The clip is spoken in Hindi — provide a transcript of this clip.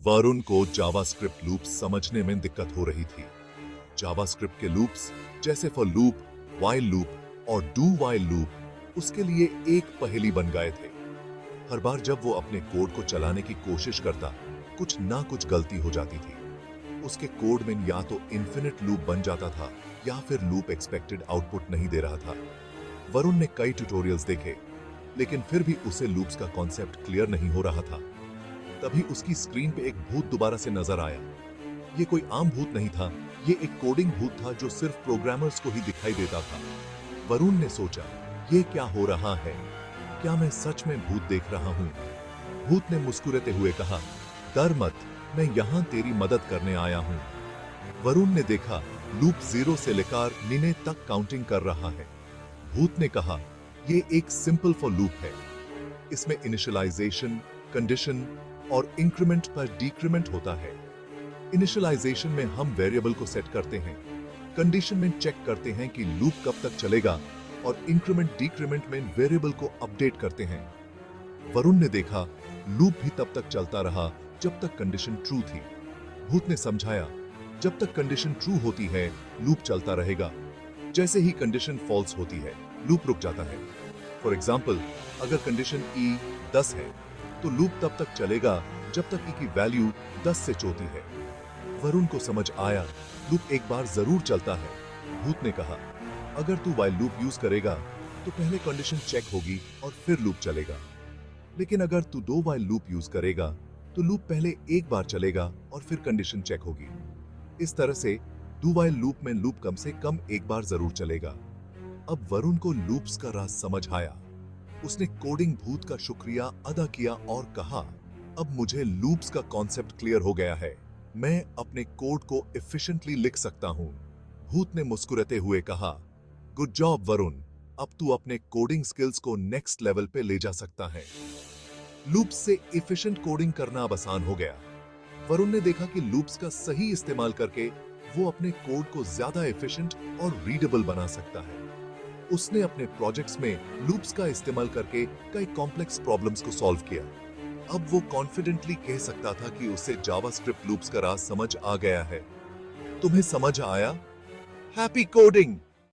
वरुण को जावास्क्रिप्ट लूप्स समझने में दिक्कत हो रही थी। जावास्क्रिप्ट के लूप्स जैसे फॉर लूप, व्हाइल लूप और डू व्हाइल लूप उसके लिए एक पहेली बन गए थे। हर बार जब वो अपने कोड को चलाने की कोशिश करता, कुछ ना कुछ गलती हो जाती थी। उसके कोड में या तो इन्फिनिट लूप बन जाता था या फिर लूप एक्सपेक्टेड आउटपुट नहीं दे रहा था। वरुण ने कई ट्यूटोरियल्स देखे, लेकिन फिर भी उसे लूप्स का कॉन्सेप्ट क्लियर नहीं हो रहा था। तभी उसकी स्क्रीन पे एक भूत दोबारा से नजर आया। ये कोई आम भूत नहीं था, ये एक कोडिंग भूत था जो सिर्फ प्रोग्रामर्स को ही दिखाई देता था। वरुण ने सोचा, ये क्या हो रहा है? क्या मैं सच में भूत देख रहा हूँ? भूत ने मुस्कुराते हुए कहा, डर मत, मैं यहाँ तेरी मदद करने आया हूँ। वरुण ने देखा, लूप 0 से लेकर 9 तक काउंटिंग कर रहा है। भूत ने कहा, ये एक सिंपल फॉर लूप है। इसमें इनिशियलाइजेशन, कंडीशन और इंक्रीमेंट पर डिक्रीमेंट होता है। इनिशियलाइजेशन में हम वेरिएबल को सेट करते हैं, कंडीशन में चेक करते हैं कि लूप कब तक चलेगा और इंक्रीमेंट डिक्रीमेंट में वेरिएबल को अपडेट करते हैं। वरुण ने देखा, लूप भी तब तक चलता रहा जब तक कंडीशन ट्रू थी। भूत ने समझाया, जब तक कंडीशन ट्रू होती है लूप चलता रहेगा। जैसे ही कंडीशन फॉल्स होती है लूप रुक जाता है। फॉर एग्जाम्पल, अगर कंडीशन ई 10 है तो लूप तब तक चलेगा जब तक ई की वैल्यू 10 से छोटी है। वरुण को समझ आया, लूप एक बार जरूर चलता है। भूत ने कहा, अगर तू व्हाइल लूप यूज करेगा तो पहले कंडीशन चेक होगी और फिर लूप चलेगा। लेकिन अगर तू 2 व्हाइल लूप यूज करेगा तो लूप पहले एक बार चलेगा और फिर कंडीशन चेक होगी। इस तरह से 2 व्हाइल लूप में लूप कम से कम एक बार जरूर चलेगा। अब वरुण को लूप्स का राज समझ आया। उसने कोडिंग भूत का शुक्रिया अदा किया और कहा, अब मुझे लूप्स का कॉन्सेप्ट क्लियर हो गया है। मैं अपने कोड को एफिशिएंटली लिख सकता हूं। भूत ने मुस्कुराते हुए कहा, गुड जॉब वरुण, अब तू अपने कोडिंग स्किल्स को नेक्स्ट लेवल पे ले जा सकता है। लूप्स से एफिशिएंट कोडिंग करना अब आसान हो गया। वरुण ने देखा कि लूप्स का सही इस्तेमाल करके वो अपने कोड को ज्यादा एफिशिएंट और रीडेबल बना सकता है। उसने अपने प्रोजेक्ट्स में लूप्स का इस्तेमाल करके कई कॉम्प्लेक्स प्रॉब्लम्स को सॉल्व किया। अब वो कॉन्फिडेंटली कह सकता था कि उसे जावास्क्रिप्ट लूप्स का राज समझ आ गया है। तुम्हें समझ आया? Happy coding!